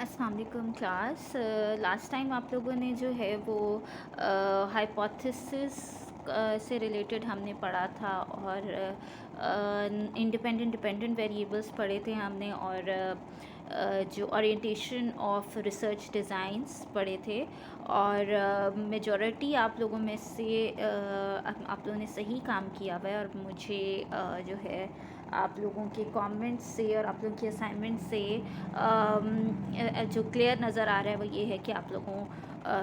अस्सलाम वालेकुम class. Last time आप लोगों ने जो है वो हाइपोथेसिस से रिलेटेड हमने पढ़ा था और इंडिपेंडेंट डिपेंडेंट वेरिएबल्स पढ़े थे हमने और जो ओरिएंटेशन ऑफ रिसर्च डिज़ाइंस पढ़े थे और मेजॉरिटी आप लोगों में से आप लोगों ने सही काम किया हुआ है और मुझे जो है आप लोगों के कमेंट्स से और आप लोगों की असाइनमेंट से जो क्लियर नज़र आ रहा है वो ये है कि आप लोगों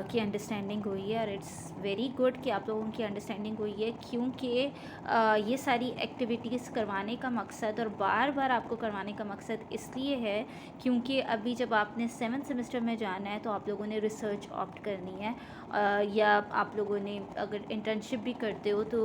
की अंडरस्टैंडिंग हुई है और इट्स वेरी गुड कि आप लोगों की अंडरस्टैंडिंग हुई है, क्योंकि ये सारी एक्टिविटीज़ करवाने का मकसद और बार बार आपको करवाने का मकसद इसलिए है क्योंकि अभी जब आपने 7th सेमेस्टर में जाना है तो आप लोगों ने रिसर्च ऑप्ट करनी है या आप लोगों ने अगर इंटर्नशिप भी करते हो तो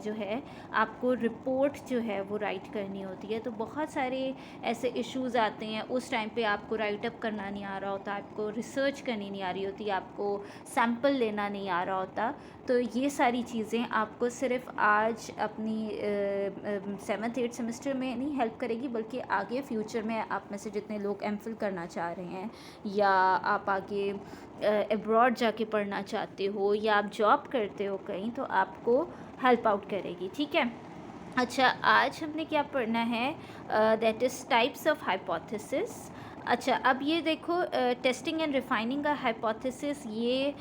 जो है आपको रिपोर्ट जो है वो राइट करनी होती है। तो बहुत सारे ऐसे इश्यूज़ आते हैं, उस टाइम पे आपको राइट अप करना नहीं आ रहा होता, आपको रिसर्च करनी नहीं आ रही होती, आपको सैम्पल लेना नहीं आ रहा होता। तो ये सारी चीज़ें आपको सिर्फ आज अपनी 7th 8th सेमेस्टर में नहीं हेल्प करेगी, बल्कि आगे फ्यूचर में आप में से जितने लोग एमफिल करना चाह रहे हैं या आप आगे अब्रॉड जाके पढ़ना चाहते हो या आप जॉब करते हो कहीं, तो आपको हेल्प आउट करेगी। ठीक है। अच्छा, आज हमने क्या पढ़ना है, that is types of hypothesis. अच्छा, अब ये देखो, टेस्टिंग एंड रिफाइनिंग का हाइपोथेसिस ये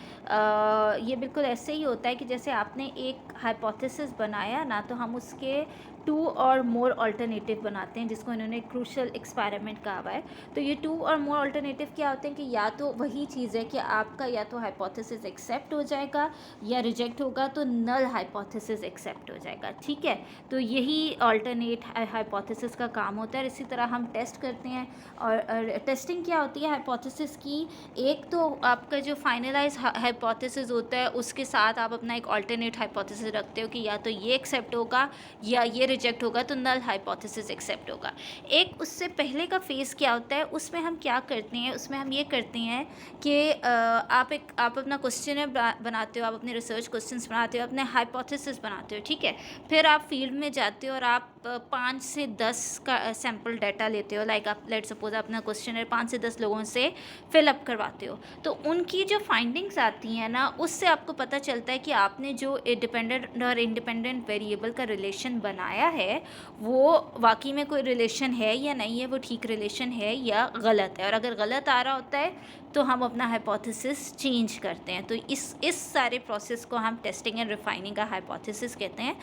बिल्कुल ऐसे ही होता है कि जैसे आपने एक हाइपोथेसिस बनाया ना, तो हम उसके 2 और मोर अल्टरनेटिव बनाते हैं, जिसको इन्होंने क्रूशल एक्सपेरिमेंट कहा हुआ है। तो ये 2 और मोर अल्टरनेटिव क्या होते हैं कि या तो वही चीज़ है कि आपका या तो हाइपोथेसिस एक्सेप्ट हो जाएगा या रिजेक्ट होगा, तो नल हाइपोथेसिस एक्सेप्ट हो जाएगा। ठीक है। तो यही अल्टरनेट हाइपोथेसिस का काम होता है। इसी तरह हम टेस्ट करते हैं और टेस्टिंग क्या होती है हाइपोथेसिस की, एक तो आपका जो फाइनलाइज हाइपोथेसिस होता है उसके साथ आप अपना एक अल्टरनेट हाइपोथेसिस रखते हो कि या तो ये एक्सेप्ट होगा या ये रिजेक्ट होगा, तो नल हाइपोथेसिस एक्सेप्ट होगा। एक उससे पहले का फेज़ क्या होता है, उसमें हम क्या करते हैं, उसमें हम ये करते हैं कि आप अपना क्वेश्चन बनाते हो, आप अपने रिसर्च क्वेश्चंस बनाते हो, अपने हाइपोथेसिस बनाते हो। ठीक है। फिर आप फील्ड में जाते हो और आप 5 से 10 का सैम्पल डाटा लेते हो। लाइक आप लेट सपोज अपना क्वेश्चन 5 से 10 लोगों से फिलअप करवाते हो, तो उनकी जो फाइंडिंग्स आती हैं ना, उससे आपको पता चलता है कि आपने जो डिपेंडेंट और इंडिपेंडेंट वेरिएबल का रिलेशन बनाया है वो वाकई में कोई रिलेशन है या नहीं है, वो ठीक रिलेशन है या गलत है। और अगर गलत आ रहा होता है तो हम अपना हाइपोथेसिस चेंज करते हैं। तो इस सारे प्रोसेस को हम टेस्टिंग एंड रिफाइनिंग का हाइपोथेसिस कहते हैं।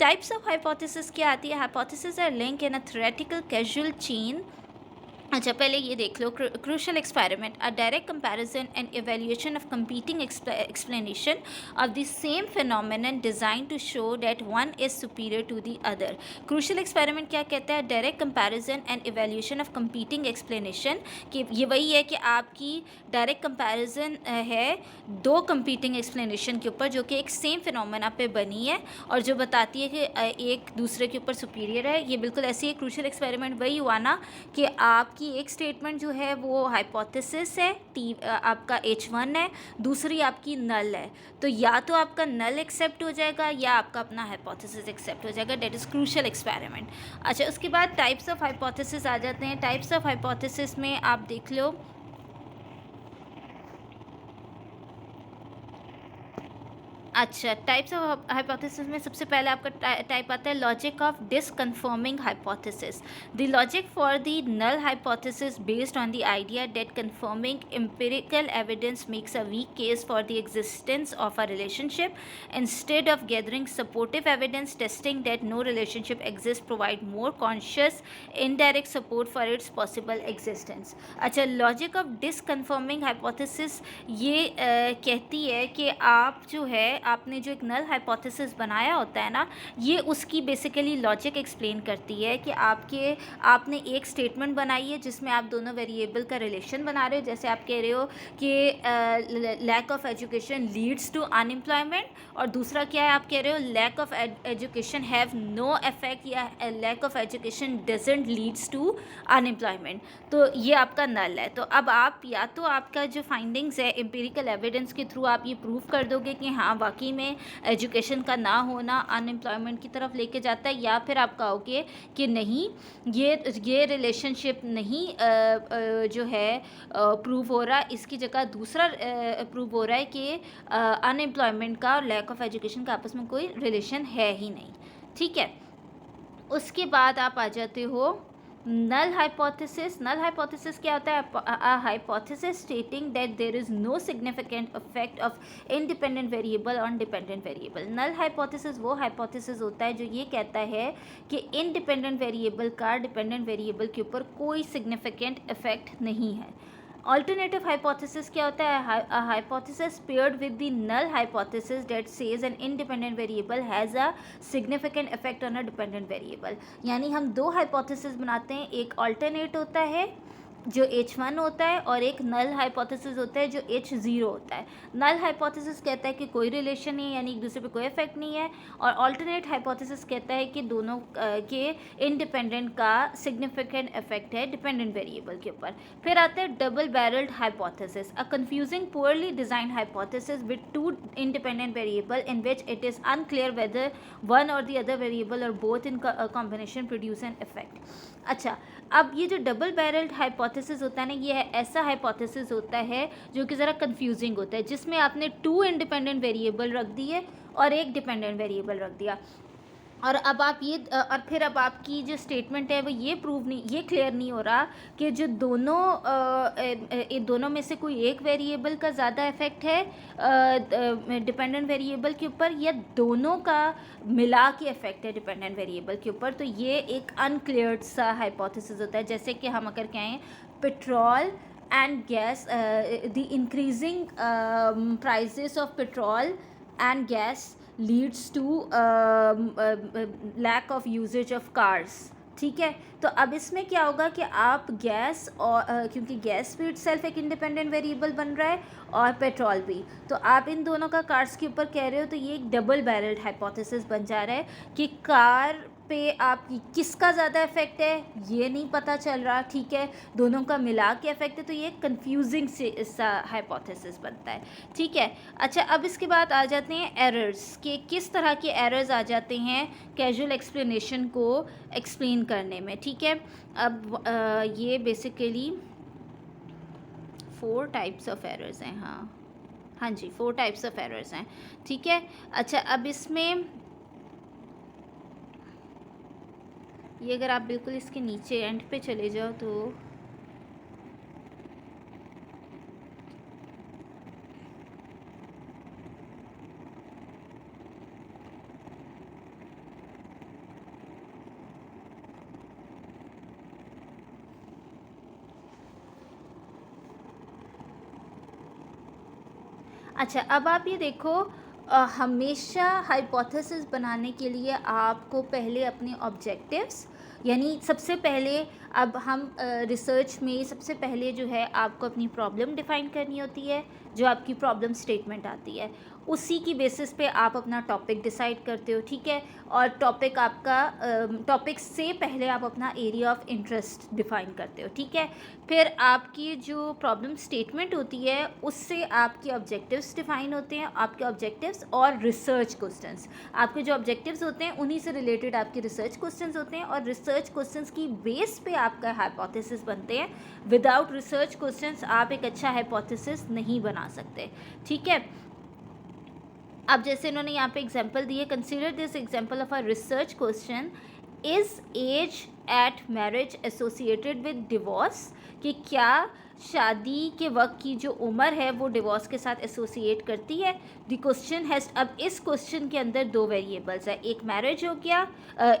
टाइप्स ऑफ हाइपोथेसिस क्या आती है, hypothesis are link in a theoretical causal chain. अच्छा, पहले ये देख लो, crucial experiment, a direct comparison and evaluation of competing explanation of the same phenomenon design to show that one is superior to the other. Crucial experiment क्या कहता है, direct comparison and evaluation of competing explanation, कि ये वही है कि आपकी direct comparison है 2 कंपीटिंग एक्सप्लेनेशन के ऊपर जो कि एक सेम फिनोमेना पे बनी है और जो बताती है कि एक दूसरे के ऊपर सुपीरियर है। ये बिल्कुल ऐसे ही क्रूशल एक्सपेरिमेंट वही हुआ ना कि आपकी एक स्टेटमेंट जो है वो हाइपोथेसिस है, आपका H1 है, दूसरी आपकी नल है। तो या तो आपका नल एक्सेप्ट हो जाएगा या आपका अपना हाइपोथेसिस एक्सेप्ट हो जाएगा। That is crucial experiment. अच्छा, उसके बाद टाइप्स ऑफ हाइपोथेसिस आ जाते हैं। टाइप्स ऑफ हाइपोथेसिस में आप देख लो, अच्छा, टाइप्स ऑफ हाइपोथेसिस में सबसे पहले आपका टाइप आता है logic of disconfirming hypothesis. The logic for the null hypothesis based on the idea that confirming empirical evidence makes a weak case for the existence of a relationship. Instead of gathering supportive evidence, testing that no relationship exist provide more conscious indirect support for its possible existence. अच्छा, logic of disconfirming hypothesis ये कहती है कि आप जो है आपने जो एक नल हाइपोथेसिस बनाया होता है ना, ये उसकी बेसिकली लॉजिक एक्सप्लेन करती है कि आपने एक स्टेटमेंट बनाई है जिसमें आप दोनों वेरिएबल का रिलेशन बना रहे हो। जैसे आप कह रहे हो कि lack of education leads to unemployment, और दूसरा क्या है, आप कह रहे हो lack of education have no effect या lack of education doesn't leads to unemployment. तो ये आपका नल है। तो अब आप या तो आपका जो फाइंडिंग्स है एम्पिरिकल एविडेंस के थ्रू आप ये प्रूव कर दोगे कि हाँ वाकई में एजुकेशन का ना होना अनएम्प्लॉयमेंट की तरफ लेके जाता है, या फिर आप कहोगे कि नहीं, ये रिलेशनशिप नहीं जो है प्रूव हो रहा, इसकी जगह दूसरा प्रूव हो रहा है कि अनएम्प्लॉयमेंट का और लैक ऑफ एजुकेशन का आपस में कोई रिलेशन है ही नहीं। ठीक है, उसके बाद आप आ जाते हो नल हाइपोथेसिस। नल हाइपोथेसिस क्या होता है? A hypothesis stating that there is no significant effect of independent variable on dependent variable. Null hypothesis वो हाइपोथेसिस होता है जो ये कहता है कि इंडिपेंडेंट वेरिएबल का डिपेंडेंट वेरिएबल के ऊपर कोई सिग्निफिकेंट इफेक्ट नहीं है। Alternative hypothesis क्या होता है? A hypothesis paired with the null hypothesis that says an independent variable has a significant effect on a dependent variable। यानी हम दो hypothesis बनाते हैं, एक alternate होता है जो H1 होता है और एक नल हाइपोथेसिस होता है जो H0 होता है। नल हाइपोथेसिस कहता है कि कोई रिलेशन नहीं है, यानी एक दूसरे पे कोई इफेक्ट नहीं है, और अल्टरनेट हाइपोथेसिस कहता है कि दोनों के इंडिपेंडेंट का सिग्निफिकेंट इफेक्ट है डिपेंडेंट वेरिएबल के ऊपर। फिर आता है double barrelled hypothesis, a confusing poorly design hypothesis with two independent variable in which it is unclear whether one और द अदर वेरिएबल और both in combination produce an effect. अच्छा, अब ये जो डबल बैरल्ड हाइपोथेसिस होता है ना, ये ऐसा हाइपोथेसिस होता है जो कि ज़रा कंफ्यूजिंग होता है, जिसमें आपने टू इंडिपेंडेंट वेरिएबल रख दिए और एक डिपेंडेंट वेरिएबल रख दिया, और अब आप ये और फिर अब आपकी जो स्टेटमेंट है वो ये प्रूव नहीं, ये क्लियर नहीं हो रहा कि जो दोनों में से कोई एक वेरिएबल का ज़्यादा इफेक्ट है डिपेंडेंट वेरिएबल के ऊपर, या दोनों का मिला के इफेक्ट है डिपेंडेंट वेरिएबल के ऊपर। तो ये एक अनक्लियर्ड सा हाइपोथेसिस होता है। जैसे कि हम अगर कहें petrol and gas, the increasing prices of petrol and gas leads to lack of usage of cars। ठीक है, तो अब इसमें क्या होगा कि आप गैस और क्योंकि गैस भी इटसेल्फ एक इंडिपेंडेंट वेरिएबल बन रहा है और पेट्रोल भी, तो आप इन दोनों का कार्स के ऊपर कह रहे हो, तो ये एक डबल बैरल्ड हाइपोथेसिस बन जा रहा है कि कार पे आपकी किसका ज़्यादा इफेक्ट है ये नहीं पता चल रहा। ठीक है, दोनों का मिला के इफेक्ट है, तो ये कंफ्यूजिंग सा हाइपोथेसिस बनता है। ठीक है, अच्छा, अब इसके बाद आ जाते हैं एरर्स, कि किस तरह के एरर्स आ जाते हैं कैजुअल एक्सप्लेनेशन को एक्सप्लेन करने में। ठीक है, अब ये बेसिकली 4 टाइप्स ऑफ एरर्स हैं। हाँ जी, 4 टाइप्स ऑफ एरर्स हैं। ठीक है, अच्छा, अब इसमें ये अगर आप बिल्कुल इसके नीचे एंड पे चले जाओ तो अच्छा, अब आप ये देखो, हमेशा हाइपोथेसिस बनाने के लिए आपको पहले अपने ऑब्जेक्टिव्स, यानी सबसे पहले अब हम रिसर्च में सबसे पहले जो है आपको अपनी प्रॉब्लम डिफ़ाइन करनी होती है, जो आपकी प्रॉब्लम स्टेटमेंट आती है उसी की बेसिस पे आप अपना टॉपिक डिसाइड करते हो। ठीक है, और टॉपिक आपका टॉपिक से पहले आप अपना एरिया ऑफ इंटरेस्ट डिफ़ाइन करते हो। ठीक है, फिर आपकी जो प्रॉब्लम स्टेटमेंट होती है उससे आपके ऑब्जेक्टिव्स डिफ़ाइन होते हैं, आपके ऑब्जेक्टिव्स और रिसर्च क्वेश्चंस। आपके जो ऑब्जेक्टिव्स होते हैं उन्हीं से रिलेटेड आपके रिसर्च क्वेश्चंस होते हैं, और रिसर्च क्वेश्चंस की बेस पे आपका हाइपोथेसिस बनते हैं। विदाउट रिसर्च क्वेश्चंस आप एक अच्छा हाइपोथेसिस नहीं बना सकते। ठीक है, अब जैसे इन्होंने यहाँ पे एग्जाम्पल दिए, consider this example of a research question, is age at marriage associated with divorce, कि क्या शादी के वक्त की जो उम्र है वो डिवोर्स के साथ एसोसिएट करती है। द क्वेश्चन हैज़, अब इस क्वेश्चन के अंदर 2 वेरिएबल्स है, एक मैरिज हो गया,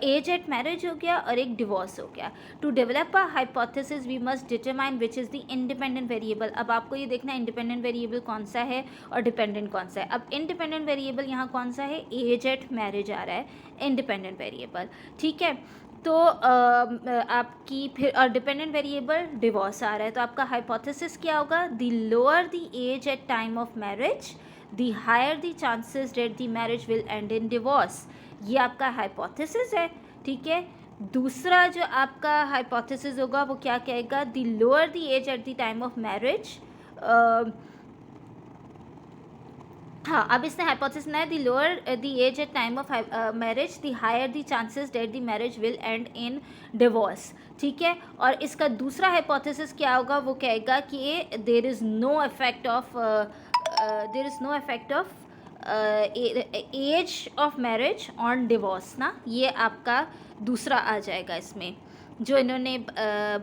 एज एट मैरिज हो गया, और एक डिवोर्स हो गया। To develop a hypothesis we must determine which is the independent variable. अब आपको ये देखना इंडिपेंडेंट वेरिएबल कौन सा है और डिपेंडेंट कौन सा है। अब इंडिपेंडेंट वेरिएबल यहाँ कौन सा है? एज एट मैरिज आ रहा है इंडिपेंडेंट वेरिएबल। ठीक है, तो आपकी फिर और डिपेंडेंट वेरिएबल डिवोर्स आ रहा है, तो आपका हाइपोथेसिस क्या होगा? The lower the age at time of marriage the higher the chances that the marriage will end in divorce. ये आपका हाइपोथेसिस है। ठीक है, दूसरा जो आपका हाइपोथेसिस होगा वो क्या कहेगा? The lower the age at the time of marriage हाँ, अब इसने हाइपोथेसिस बनाया, the lower the age at time of marriage the higher the chances that the marriage will end in divorce. ठीक है, और इसका दूसरा हाइपोथेसिस क्या होगा, वो कहेगा कि there is no effect of age of marriage on divorce ना, ये आपका दूसरा आ जाएगा इसमें जो इन्होंने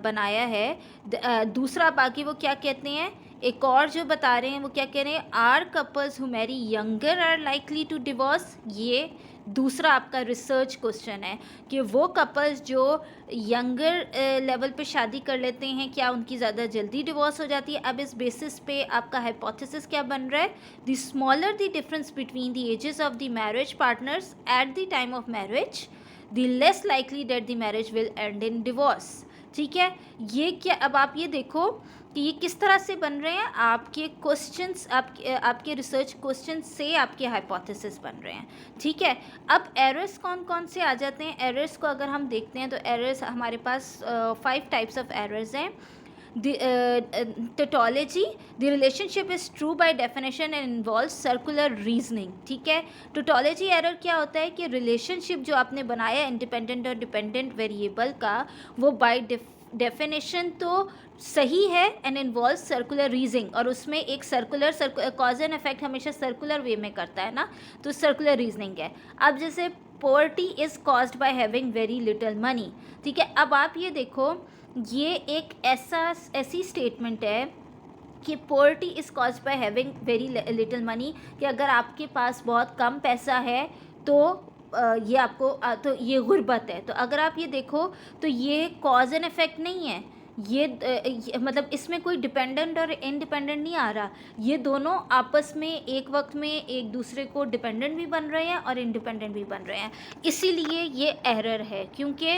बनाया है। दूसरा बाकी वो क्या कहते हैं, एक और जो बता रहे हैं वो क्या कह रहे हैं, are couples who marry younger are likely to divorce. ये दूसरा आपका रिसर्च क्वेश्चन है कि वो कपल्स जो यंगर लेवल पे शादी कर लेते हैं, क्या उनकी ज़्यादा जल्दी डिवोर्स हो जाती है। अब इस बेसिस पे आपका हाइपोथेसिस क्या बन रहा है, the smaller the difference between the ages of the marriage partners at the time of marriage the less likely that the marriage will end in divorce। ठीक है, ये क्या, अब आप ये देखो कि ये किस तरह से बन रहे हैं, आपके क्वेश्चंस, आपके रिसर्च क्वेश्चन से आपके हाइपोथेसिस बन रहे हैं। ठीक है, अब एरर्स कौन कौन से आ जाते हैं, एरर्स को अगर हम देखते हैं तो एरर्स हमारे पास 5 टाइप्स ऑफ एरर्स हैं। Tautology, the relationship is true by definition and involves circular reasoning। ठीक है, tautology error क्या होता है कि रिलेशनशिप जो आपने बनाया इंडिपेंडेंट और डिपेंडेंट वेरिएबल का, वो बाय डेफिनेशन तो सही है एंड इन्वॉल्व सर्कुलर रीजनिंग, और उसमें एक सर्कुलर कॉज एंड इफेक्ट हमेशा सर्कुलर वे में करता है ना, तो सर्कुलर रीजनिंग है। अब जैसे poverty is caused by having very little money. ठीक है, अब आप ये देखो, ये एक ऐसी स्टेटमेंट है कि poverty is caused by having very little money, कि अगर आपके पास बहुत कम पैसा है तो ये आपको तो ये गुर्बत है। तो अगर आप ये देखो तो ये कॉज एंड इफेक्ट नहीं है, ये मतलब इसमें कोई डिपेंडेंट और इंडिपेंडेंट नहीं आ रहा, ये दोनों आपस में एक वक्त में एक दूसरे को डिपेंडेंट भी बन रहे हैं और इंडिपेंडेंट भी बन रहे हैं। इसीलिए ये एरर है, क्योंकि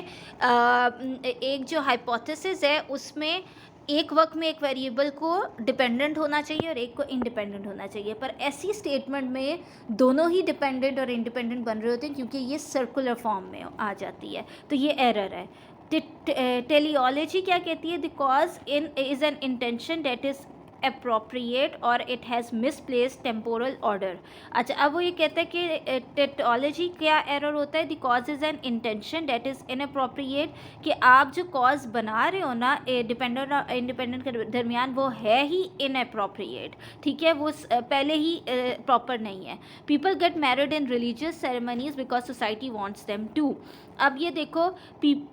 एक जो हाइपोथेसिस है उसमें एक वक्त में एक वेरिएबल को डिपेंडेंट होना चाहिए और एक को इंडिपेंडेंट होना चाहिए, पर ऐसी स्टेटमेंट में दोनों ही डिपेंडेंट और इंडिपेंडेंट बन रहे होते हैं क्योंकि ये सर्कुलर फॉर्म में आ जाती है, तो ये एरर है। टेलियोलॉजी क्या कहती है, the cause in is an intention that is appropriate or it has misplaced temporal order। अच्छा, अब वो ये कहता है कि टेटोलॉजी क्या एरर होता है, the cause is an intention that is inappropriate, कि आप जो कॉज बना रहे हो ना डिपेंडेंट और इंडिपेंडेंट के दरमियान, वो है ही इनअप्रोप्रिएट। ठीक है, वो पहले ही प्रॉपर नहीं है। People get married in religious ceremonies because society wants them to. अब ये देखो,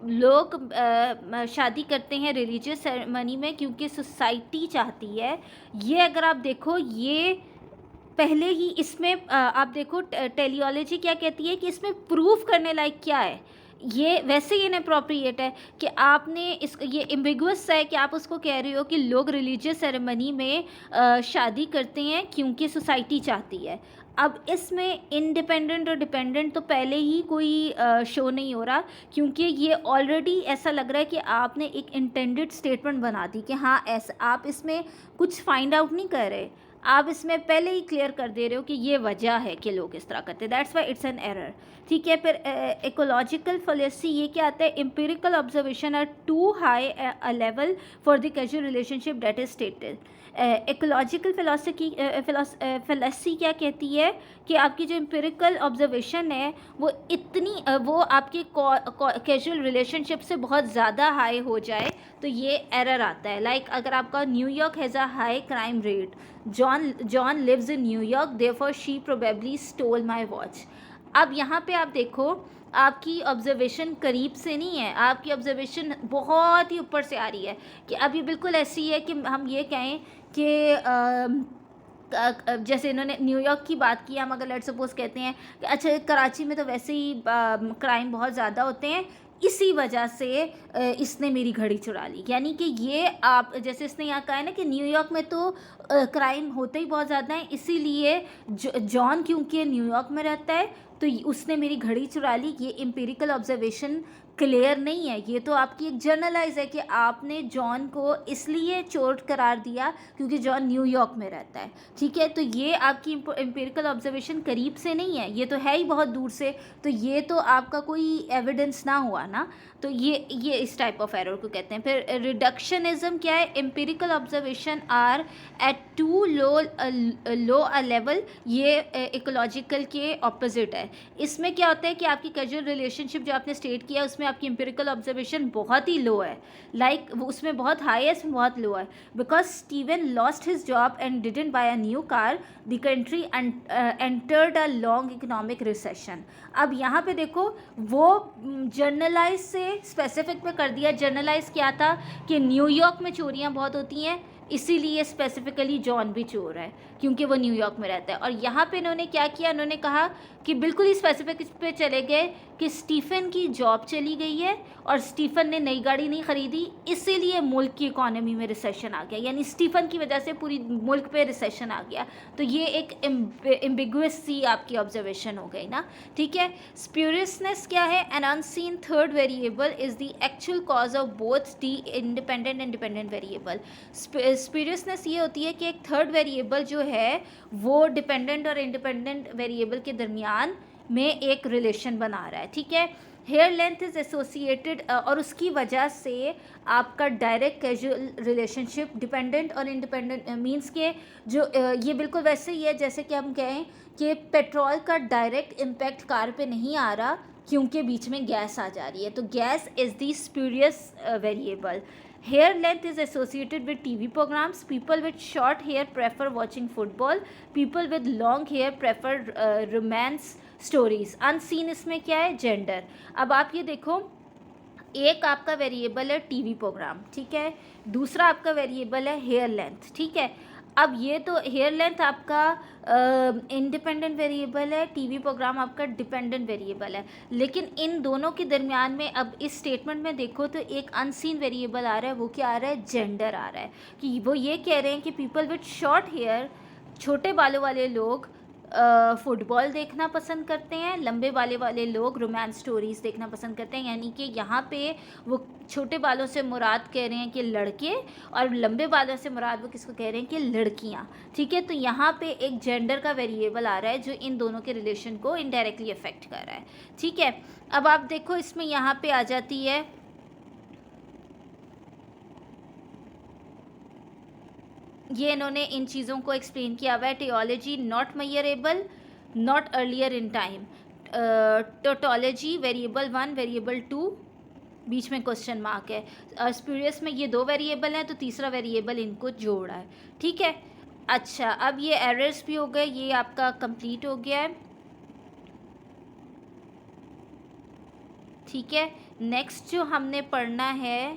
लोग शादी करते हैं रिलीजियस सेरेमनी में क्योंकि सोसाइटी चाहती है। ये अगर आप देखो, ये पहले ही इसमें आप देखो टेलियोलॉजी क्या कहती है कि इसमें प्रूफ करने लायक क्या है, ये वैसे ही इनअप्रोप्रिएट है कि आपने इस ये एम्बिगुअस है कि आप उसको कह रहे हो कि लोग रिलीजियस सेरेमनी में शादी करते हैं क्योंकि सोसाइटी चाहती है। अब इसमें इंडिपेंडेंट और डिपेंडेंट तो पहले ही कोई शो नहीं हो रहा, क्योंकि ये ऑलरेडी ऐसा लग रहा है कि आपने एक इंटेंडेड स्टेटमेंट बना दी कि हाँ ऐसा, आप इसमें कुछ फाइंड आउट नहीं कर रहे, आप इसमें पहले ही क्लियर कर दे रहे हो कि ये वजह है कि लोग इस तरह करते हैं, that's why it's an error. ठीक है, फिर इकोलॉजिकल फॉलेसी ये क्या आता है, empirical observation are too high a level for the casual relationship that is stated. Ecological fallacy क्या कहती है कि आपकी जो एम्पिरिकल ऑब्जर्वेशन है वो इतनी वो आपके कैजुअल रिलेशनशिप से बहुत ज़्यादा हाई हो जाए तो ये एरर आता है। लाइक अगर आपका New York has a high crime rate, John lives in New York therefore she probably stole my watch. अब यहाँ पे आप देखो, आपकी ऑब्जर्वेशन करीब से नहीं है, आपकी ऑब्जर्वेशन बहुत ही ऊपर से आ रही है कि अब ये बिल्कुल ऐसी है कि हम ये कहें कि जैसे इन्होंने न्यूयॉर्क की बात की, हम अगर लेट्स सपोज कहते हैं कि अच्छा कराची में तो वैसे ही क्राइम बहुत ज़्यादा होते हैं, इसी वजह से इसने मेरी घड़ी चुरा ली। यानी कि ये आप जैसे इसने यहाँ कहा है ना कि न्यूयॉर्क में तो क्राइम होते ही बहुत ज़्यादा हैं, इसीलिए जॉन क्योंकि न्यूयॉर्क में रहता है तो उसने मेरी घड़ी चुरा ली। ये एम्पिरिकल ऑब्जर्वेशन क्लियर नहीं है, ये तो आपकी एक जर्नलाइज है कि आपने जॉन को इसलिए चोर करार दिया क्योंकि जॉन न्यूयॉर्क में रहता है, ठीक है। तो ये आपकी एम्पिरिकल ऑब्जर्वेशन करीब से नहीं है, ये तो है ही बहुत दूर से, तो ये तो आपका कोई एविडेंस ना हुआ ना। तो ये इस टाइप ऑफ एरर को कहते हैं। फिर रिडक्शनिज्म क्या है? Empirical observation are at too low a level, ये इकोलॉजिकल के ऑपोजिट है। इसमें क्या होता है कि आपकी कैजुअल रिलेशनशिप जो आपने स्टेट किया उसमें आपकी एम्पिरिकल ऑब्जर्वेशन बहुत ही लो है, लाइक उसमें बहुत हाई है, इसमें बहुत लो है। Because Steven lost his job and didn't buy a new car, the country entered a long economic recession. अब यहाँ पे देखो वो जर्नलाइज से स्पेसिफिक पे कर दिया। जर्नलाइज क्या था कि न्यूयॉर्क में चोरियाँ बहुत होती हैं, इसीलिए स्पेसिफिकली जॉन भी चोर है क्योंकि वो न्यूयॉर्क में रहता है। और यहाँ पे इन्होंने क्या किया, इन्होंने कहा कि बिल्कुल ही स्पेसिफिक इस पे चले गए कि स्टीफन की जॉब चली गई है और स्टीफन ने नई गाड़ी नहीं ख़रीदी, इसीलिए मुल्क की इकोनॉमी में रिसेशन आ गया, यानी स्टीफन की वजह से पूरी मुल्क पे रिसेशन आ गया। तो ये एक एम्बिगुअस सी आपकी ऑब्जर्वेशन हो गई ना, ठीक है। स्प्यूरियसनेस क्या है? An unseen third variable is the actual cause of both the independent and dependent variable. Spuriousness ये होती है कि एक थर्ड वेरिएबल जो है वो डिपेंडेंट और इंडिपेंडेंट वेरिएबल के दरमियान में एक रिलेशन बना रहा है, ठीक है। हेयर लेंथ इज़ एसोसिएटेड, और उसकी वजह से आपका डायरेक्ट कैजुअल रिलेशनशिप डिपेंडेंट और इंडिपेंडेंट मींस के जो ये बिल्कुल वैसे ही है जैसे कि हम कहें कि पेट्रोल का डायरेक्ट इम्पैक्ट कार पे नहीं आ रहा क्योंकि बीच में गैस आ जा रही है, तो gas is the spurious variable. Hair length is associated with TV programs. People with short hair prefer watching football. People with long hair prefer romance stories. Unseen इसमें क्या है? Gender. अब आप ये देखो, एक आपका वेरिएबल है टीवी प्रोग्राम, ठीक है, दूसरा आपका वेरिएबल है हेयर लेंथ, ठीक है। अब ये तो हेयर लेंथ आपका इंडिपेंडेंट वेरिएबल है, टीवी प्रोग्राम आपका डिपेंडेंट वेरिएबल है, लेकिन इन दोनों के दरमियान में अब इस स्टेटमेंट में देखो तो एक अनसीन वेरिएबल आ रहा है। वो क्या आ रहा है? जेंडर आ रहा है, कि वो ये कह रहे हैं कि पीपल विथ शॉर्ट हेयर, छोटे बालों वाले लोग फुटबॉल देखना पसंद करते हैं, लंबे वाले लोग रोमांस स्टोरीज़ देखना पसंद करते हैं। यानी कि यहाँ पे वो छोटे बालों से मुराद कह रहे हैं कि लड़के, और लंबे बालों से मुराद वो किसको कह रहे हैं कि लड़कियाँ, ठीक है। तो यहाँ पे एक जेंडर का वेरिएबल आ रहा है जो इन दोनों के रिलेशन को इनडायरेक्टली अफेक्ट कर रहा है, ठीक है। अब आप देखो इसमें यहाँ पे आ जाती है ये इन्होंने इन चीज़ों को एक्सप्लेन किया हुआ है। Tautology not measurable, not earlier in time. Tautology variable 1 variable 2 बीच में क्वेश्चन मार्क है। स्प्यूरियस में ये दो वेरिएबल हैं तो तीसरा वेरिएबल इनको जोड़ा है, ठीक है। अच्छा, अब ये एरर्स भी हो गए, ये आपका कंप्लीट हो गया है, ठीक है। नेक्स्ट जो हमने पढ़ना है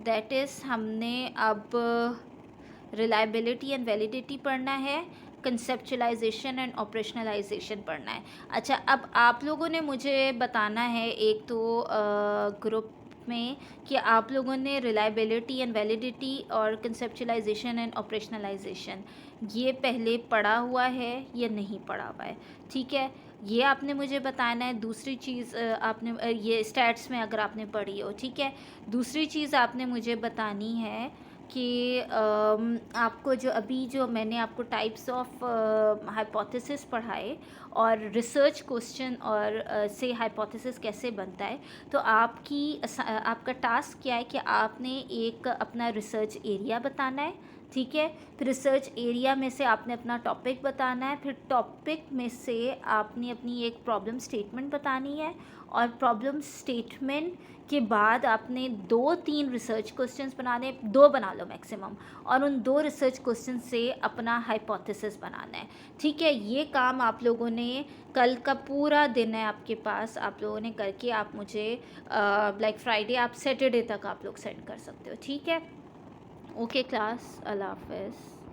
दैट इज़ हमने अब रिलायबिलिटी एंड वैलिडिटी पढ़ना है, कंसेप्चुलाइजेशन एंड ऑपरेशनलाइजेशन पढ़ना है। अच्छा, अब आप लोगों ने मुझे बताना है एक तो ग्रुप में कि आप लोगों ने रिलायबिलिटी एंड वैलिडिटी और कंसेप्चुलाइजेशन एंड ऑपरेशनलाइजेशन ये पहले पढ़ा हुआ है या नहीं पढ़ा हुआ है, ठीक है। ये आपने मुझे बताना है। दूसरी चीज़ आपने ये स्टैट्स में अगर आपने पढ़ी हो, ठीक है। दूसरी चीज़ आपने मुझे बतानी है कि आपको जो अभी जो मैंने आपको टाइप्स ऑफ हाइपोथेसिस पढ़ाए और रिसर्च क्वेश्चन और से हाइपोथेसिस कैसे बनता है, तो आपका टास्क क्या है कि आपने एक अपना रिसर्च एरिया बताना है, ठीक है। फिर रिसर्च एरिया में से आपने अपना टॉपिक बताना है, फिर टॉपिक में से आपने अपनी एक प्रॉब्लम स्टेटमेंट बतानी है, और प्रॉब्लम स्टेटमेंट के बाद आपने 2-3 रिसर्च क्वेश्चंस बनाने, 2 बना लो मैक्सिमम, और उन 2 रिसर्च क्वेश्चन से अपना हाइपोथेसिस बनाना है, ठीक है। ये काम आप लोगों ने कल का पूरा दिन है आपके पास, आप लोगों ने करके आप मुझे लाइक फ्राइडे आप सैटरडे तक आप लोग सेंड कर सकते हो, ठीक है। ओके क्लास, अल्लाह हाफ़िज़।